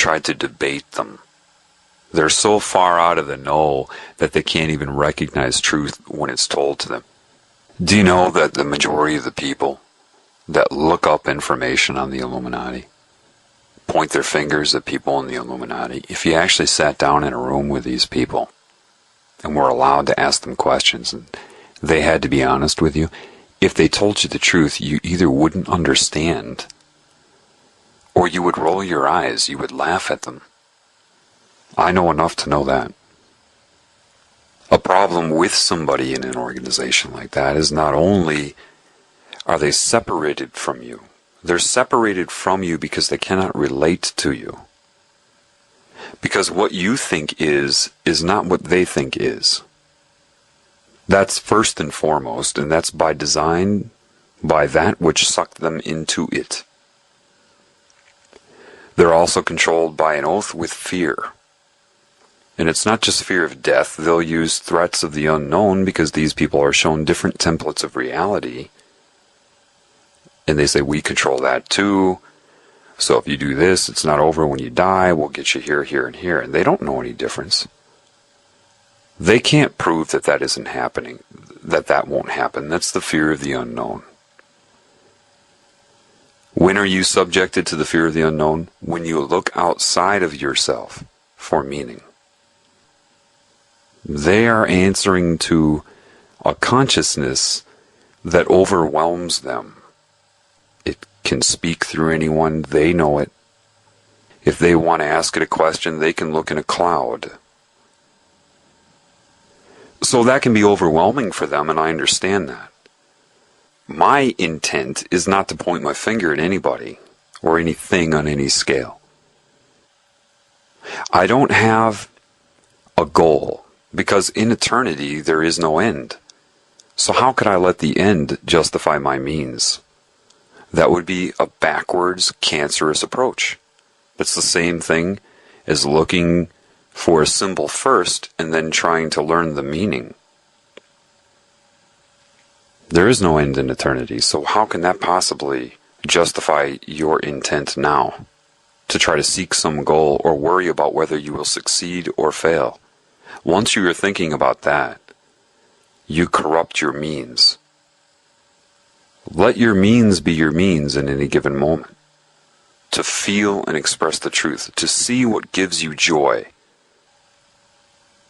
tried to debate them. They're so far out of the know that they can't even recognize truth when it's told to them. Do you know that the majority of the people that look up information on the Illuminati point their fingers at people in the Illuminati? If you actually sat down in a room with these people and were allowed to ask them questions and they had to be honest with you, if they told you the truth, you either wouldn't understand or you would roll your eyes, you would laugh at them. I know enough to know that. A problem with somebody in an organization like that is not only are they separated from you, they're separated from you because they cannot relate to you. Because what you think is not what they think is. That's first and foremost, and that's by design, by that which sucked them into it. They're also controlled by an oath with fear. And it's not just fear of death. They'll use threats of the unknown because these people are shown different templates of reality. And they say, we control that too. So if you do this, it's not over when you die. We'll get you here, here, and here. And they don't know any difference. They can't prove that that isn't happening, that won't happen. That's the fear of the unknown. When are you subjected to the fear of the unknown? When you look outside of yourself for meaning. They are answering to a consciousness that overwhelms them. It can speak through anyone. They know it. If they want to ask it a question, they can look in a cloud. So that can be overwhelming for them, and I understand that. My intent is not to point my finger at anybody or anything on any scale. I don't have a goal. Because in eternity, there is no end. So how could I let the end justify my means? That would be a backwards, cancerous approach. It's the same thing as looking for a symbol first and then trying to learn the meaning. There is no end in eternity, so how can that possibly justify your intent now? To try to seek some goal or worry about whether you will succeed or fail. Once you are thinking about that, you corrupt your means. Let your means be your means in any given moment. To feel and express the truth. To see what gives you joy.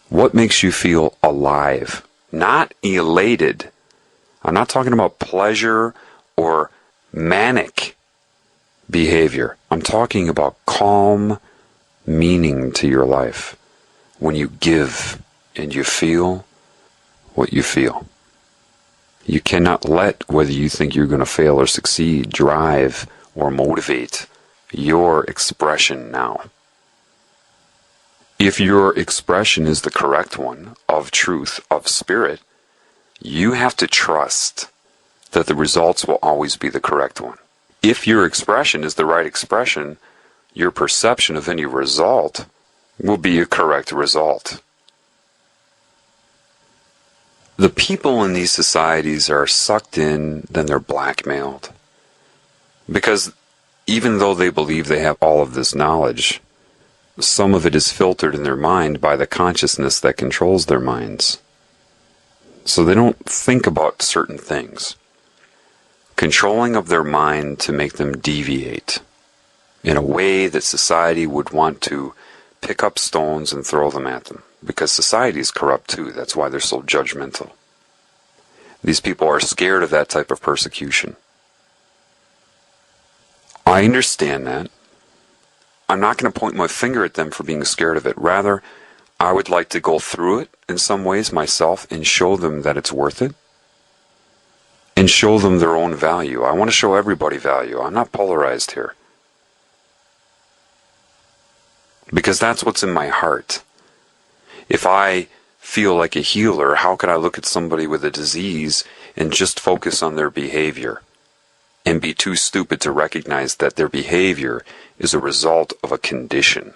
What makes you feel alive? Not elated. I'm not talking about pleasure or manic behavior. I'm talking about calm meaning to your life. When you give and you feel what you feel. You cannot let whether you think you're going to fail or succeed drive or motivate your expression now. If your expression is the correct one, of truth, of spirit, you have to trust that the results will always be the correct one. If your expression is the right expression, your perception of any result will be a correct result. The people in these societies are sucked in, then they're blackmailed. Because even though they believe they have all of this knowledge, some of it is filtered in their mind by the consciousness that controls their minds. So they don't think about certain things. Controlling of their mind to make them deviate in a way that society would want to pick up stones and throw them at them. Because society is corrupt too. That's why they're so judgmental. These people are scared of that type of persecution. I understand that. I'm not going to point my finger at them for being scared of it. Rather, I would like to go through it in some ways myself and show them that it's worth it. And show them their own value. I want to show everybody value. I'm not polarized here. Because that's what's in my heart. If I feel like a healer, how could I look at somebody with a disease and just focus on their behavior and be too stupid to recognize that their behavior is a result of a condition?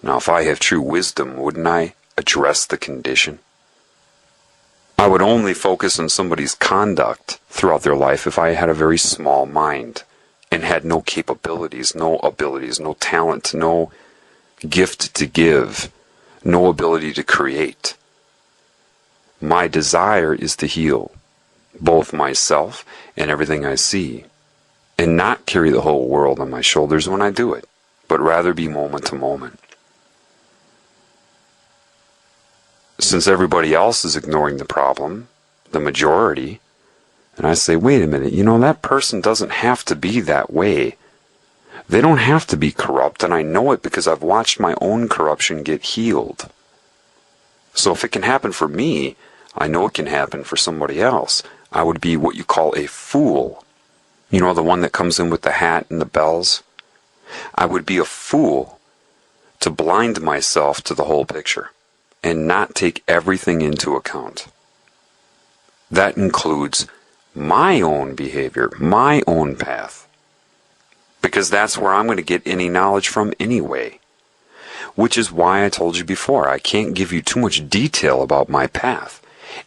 Now, if I have true wisdom, wouldn't I address the condition? I would only focus on somebody's conduct throughout their life if I had a very small mind and had no capabilities, no abilities, no talent, no gift to give, no ability to create. My desire is to heal both myself and everything I see, and not carry the whole world on my shoulders when I do it, but rather be moment to moment. Since everybody else is ignoring the problem, the majority, and I say, wait a minute, that person doesn't have to be that way. They don't have to be corrupt, and I know it because I've watched my own corruption get healed. So if it can happen for me, I know it can happen for somebody else. I would be what you call a fool. The one that comes in with the hat and the bells? I would be a fool to blind myself to the whole picture and not take everything into account. That includes my own behavior, my own path, because that's where I'm going to get any knowledge from anyway. Which is why I told you before, I can't give you too much detail about my path.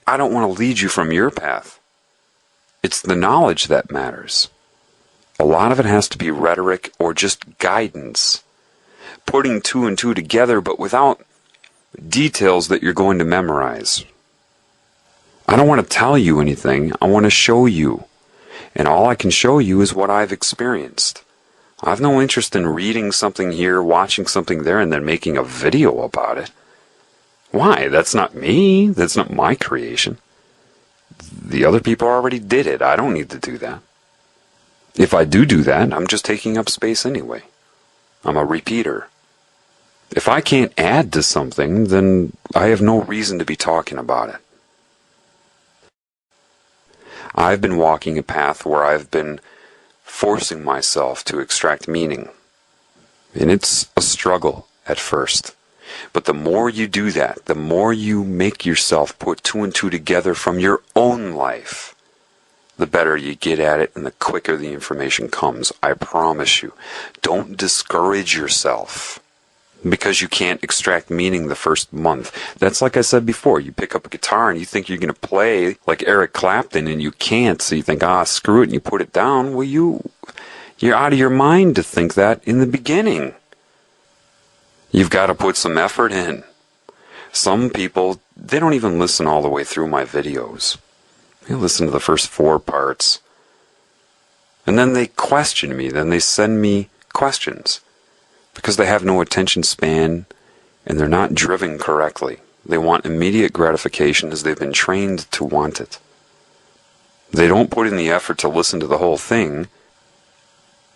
I don't want to lead you from your path. It's the knowledge that matters. A lot of it has to be rhetoric or just guidance, putting two and two together, but without details that you're going to memorize. I don't want to tell you anything, I want to show you. And all I can show you is what I've experienced. I have no interest in reading something here, watching something there, and then making a video about it. Why? That's not me. That's not my creation. The other people already did it. I don't need to do that. If I do that, I'm just taking up space anyway. I'm a repeater. If I can't add to something, then I have no reason to be talking about it. I've been walking a path where I've been forcing myself to extract meaning. And it's a struggle at first. But the more you do that, the more you make yourself put two and two together from your own life, the better you get at it and the quicker the information comes. I promise you. Don't discourage yourself because you can't extract meaning the first month. That's like I said before. You pick up a guitar and you think you're going to play like Eric Clapton and you can't. So you think, screw it, and you put it down. Well, you're out of your mind to think that in the beginning. You've got to put some effort in. Some people, they don't even listen all the way through my videos. They listen to the first 4 parts. And then they question me. Then they send me questions. Because they have no attention span and they're not driven correctly. They want immediate gratification as they've been trained to want it. They don't put in the effort to listen to the whole thing.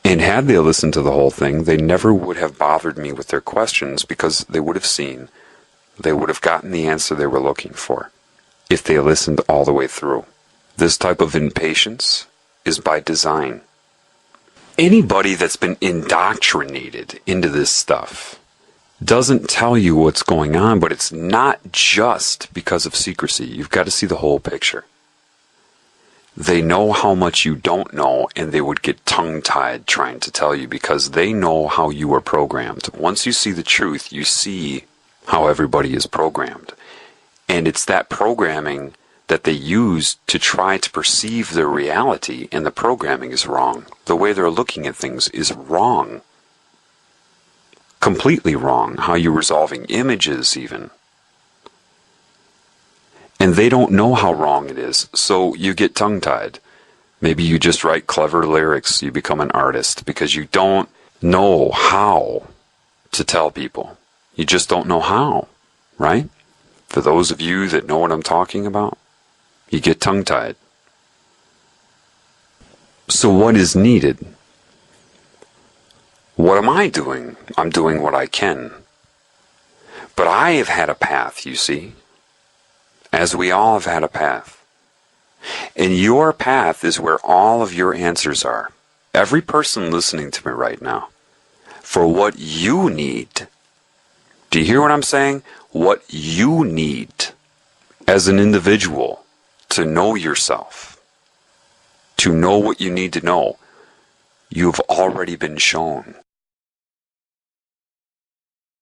And had they listened to the whole thing, they never would have bothered me with their questions because they would have seen, they would have gotten the answer they were looking for if they listened all the way through. This type of impatience is by design. Anybody that's been indoctrinated into this stuff doesn't tell you what's going on, but it's not just because of secrecy. You've got to see the whole picture. They know how much you don't know, and they would get tongue-tied trying to tell you because they know how you are programmed. Once you see the truth, you see how everybody is programmed. And it's that programming that they use to try to perceive their reality, and the programming is wrong. The way they're looking at things is wrong. Completely wrong. How you're resolving images, even. And they don't know how wrong it is, so you get tongue-tied. Maybe you just write clever lyrics, you become an artist, because you don't know how to tell people. You just don't know how, right? For those of you that know what I'm talking about, you get tongue-tied. So what is needed? What am I doing? I'm doing what I can. But I have had a path, you see. As we all have had a path. And your path is where all of your answers are. Every person listening to me right now. For what you need. Do you hear what I'm saying? What you need as an individual to know yourself. To know what you need to know. You've already been shown.